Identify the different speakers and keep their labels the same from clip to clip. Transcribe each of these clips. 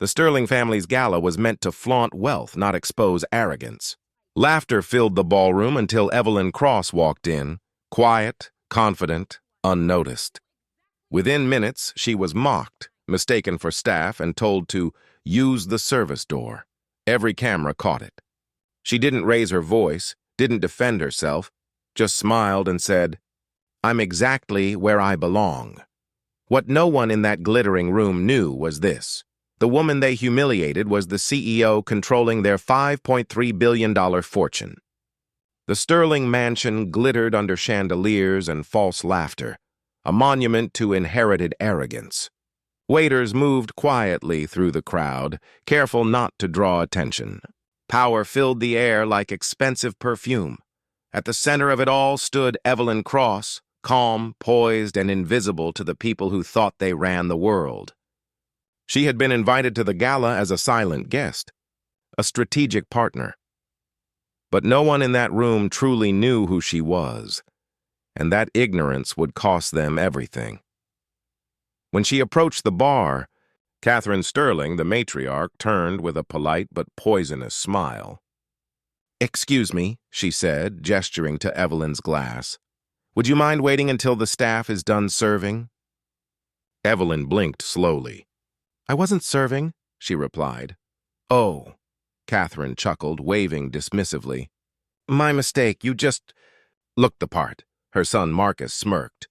Speaker 1: The Sterling family's gala was meant to flaunt wealth, not expose arrogance. Laughter filled the ballroom until Evelyn Cross walked in, quiet, confident, unnoticed. Within minutes, she was mocked, mistaken for staff, and told to use the service door. Every camera caught it. She didn't raise her voice, didn't defend herself, just smiled and said, "I'm exactly where I belong." What no one in that glittering room knew was this. The woman they humiliated was the CEO controlling their $5.3 billion fortune. The Sterling mansion glittered under chandeliers and false laughter, a monument to inherited arrogance. Waiters moved quietly through the crowd, careful not to draw attention. Power filled the air like expensive perfume. At the center of it all stood Evelyn Cross, calm, poised, and invisible to the people who thought they ran the world. She had been invited to the gala as a silent guest, a strategic partner. But no one in that room truly knew who she was, and that ignorance would cost them everything. When she approached the bar, Catherine Sterling, the matriarch, turned with a polite but poisonous smile. "Excuse me," she said, gesturing to Evelyn's glass. "Would you mind waiting until the staff is done serving?" Evelyn blinked slowly. "I wasn't serving," she replied. "Oh," Catherine chuckled, waving dismissively. "My mistake, you just looked the part." Her son Marcus smirked.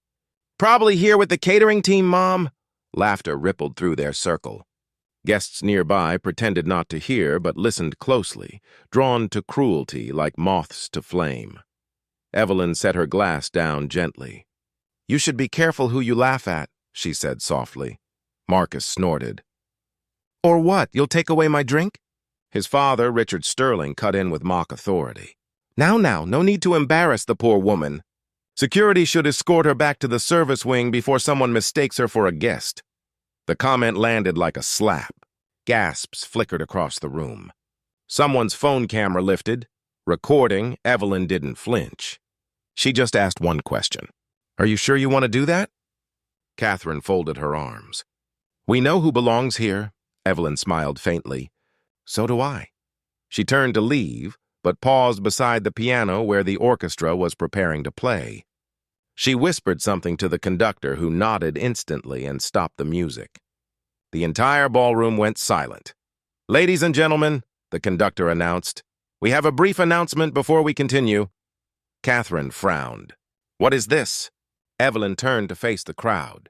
Speaker 1: "Probably here with the catering team, Mom." Laughter rippled through their circle. Guests nearby pretended not to hear but listened closely, drawn to cruelty like moths to flame. Evelyn set her glass down gently. "You should be careful who you laugh at," she said softly. Marcus snorted. "Or what, you'll take away my drink?" His father, Richard Sterling, cut in with mock authority. Now, no need to embarrass the poor woman. Security should escort her back to the service wing before someone mistakes her for a guest." The comment landed like a slap. Gasps flickered across the room. Someone's phone camera lifted. Recording, Evelyn didn't flinch. She just asked one question. "Are you sure you want to do that?" Catherine folded her arms. "We know who belongs here," Evelyn smiled faintly. "So do I." She turned to leave, but paused beside the piano where the orchestra was preparing to play. She whispered something to the conductor, who nodded instantly and stopped the music. The entire ballroom went silent. "Ladies and gentlemen," the conductor announced, "we have a brief announcement before we continue." Catherine frowned. "What is this?" Evelyn turned to face the crowd.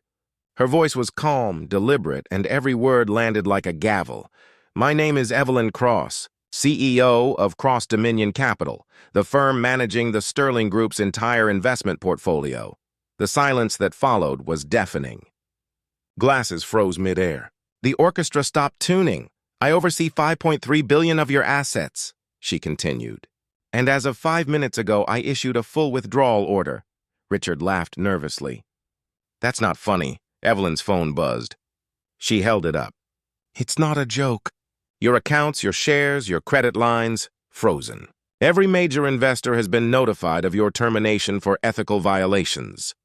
Speaker 1: Her voice was calm, deliberate, and every word landed like a gavel. "My name is Evelyn Cross, CEO of Cross Dominion Capital, the firm managing the Sterling Group's entire investment portfolio." The silence that followed was deafening. Glasses froze midair. "The orchestra stopped tuning. I oversee $5.3 billion of your assets," she continued. "And as of 5 minutes ago, I issued a full withdrawal order." Richard laughed nervously. "That's not funny." Evelyn's phone buzzed. She held it up. "It's not a joke. Your accounts, your shares, your credit lines, frozen. Every major investor has been notified of your termination for ethical violations."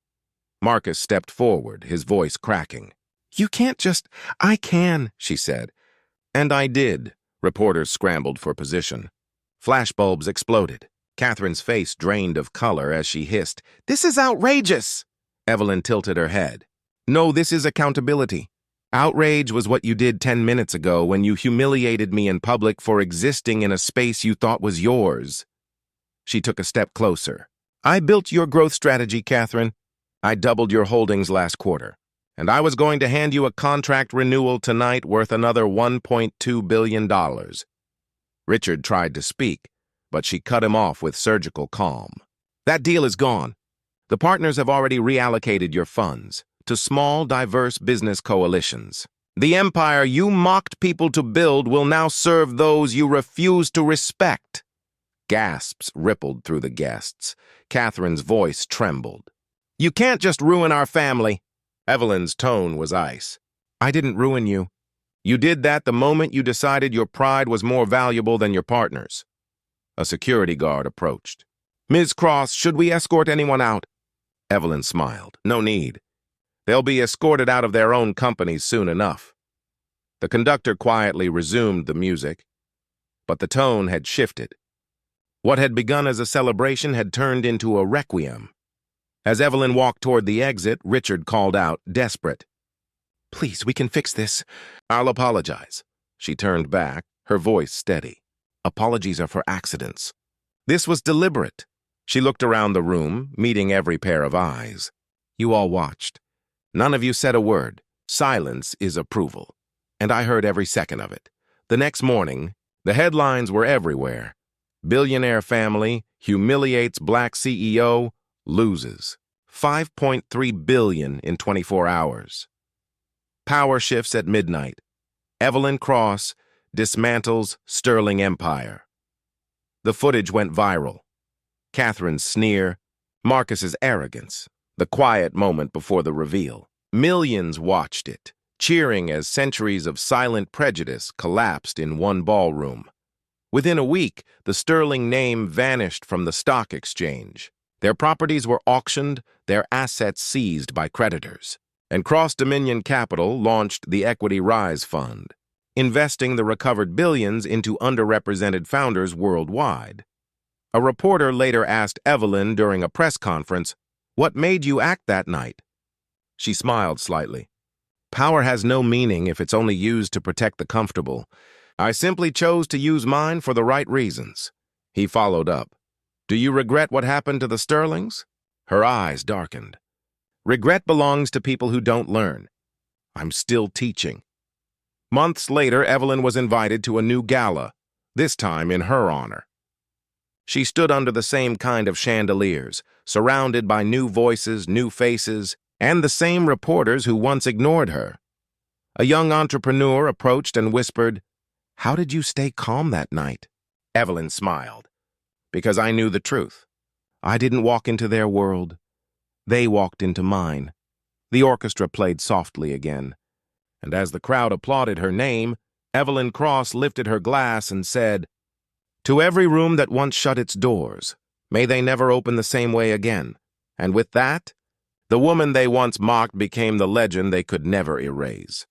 Speaker 1: Marcus stepped forward, his voice cracking. "You can't just—" "I can," she said. "And I did." Reporters scrambled for position. Flashbulbs exploded. Catherine's face drained of color as she hissed, "This is outrageous!" Evelyn tilted her head. "No, this is accountability. Outrage was what you did 10 minutes ago when you humiliated me in public for existing in a space you thought was yours." She took a step closer. "I built your growth strategy, Catherine. I doubled your holdings last quarter. And I was going to hand you a contract renewal tonight worth another $1.2 billion. Richard tried to speak, but she cut him off with surgical calm. "That deal is gone. The partners have already reallocated your funds to small, diverse business coalitions. The empire you mocked people to build will now serve those you refuse to respect." Gasps rippled through the guests. Catherine's voice trembled. "You can't just ruin our family." Evelyn's tone was ice. "I didn't ruin you. You did that the moment you decided your pride was more valuable than your partners." A security guard approached. "Ms. Cross, should we escort anyone out?" Evelyn smiled. "No need. They'll be escorted out of their own companies soon enough." The conductor quietly resumed the music, but the tone had shifted. What had begun as a celebration had turned into a requiem. As Evelyn walked toward the exit, Richard called out, desperate, "Please, we can fix this." "I'll apologize." She turned back, her voice steady. "Apologies are for accidents. This was deliberate." She looked around the room, meeting every pair of eyes. "You all watched. None of you said a word. Silence is approval. And I heard every second of it. The next morning, the headlines were everywhere. Billionaire family humiliates black CEO, loses. $5.3 billion in 24 hours. Power shifts at midnight. Evelyn Cross dismantles Sterling Empire. The footage went viral. Catherine's sneer, Marcus's arrogance, the quiet moment before the reveal. Millions watched it, cheering as centuries of silent prejudice collapsed in one ballroom. Within a week, the Sterling name vanished from the stock exchange. Their properties were auctioned, their assets seized by creditors. And Cross Dominion Capital launched the Equity Rise Fund, investing the recovered billions into underrepresented founders worldwide. A reporter later asked Evelyn during a press conference, "What made you act that night?" She smiled slightly. "Power has no meaning if it's only used to protect the comfortable. I simply chose to use mine for the right reasons." He followed up, "Do you regret what happened to the Sterlings?" Her eyes darkened. "Regret belongs to people who don't learn. I'm still teaching." Months later, Evelyn was invited to a new gala, this time in her honor. She stood under the same kind of chandeliers, surrounded by new voices, new faces, and the same reporters who once ignored her. A young entrepreneur approached and whispered, "How did you stay calm that night?" Evelyn smiled. "Because I knew the truth. I didn't walk into their world. They walked into mine." The orchestra played softly again, and as the crowd applauded her name, Evelyn Cross lifted her glass and said, "To every room that once shut its doors, may they never open the same way again." And with that, the woman they once mocked became the legend they could never erase.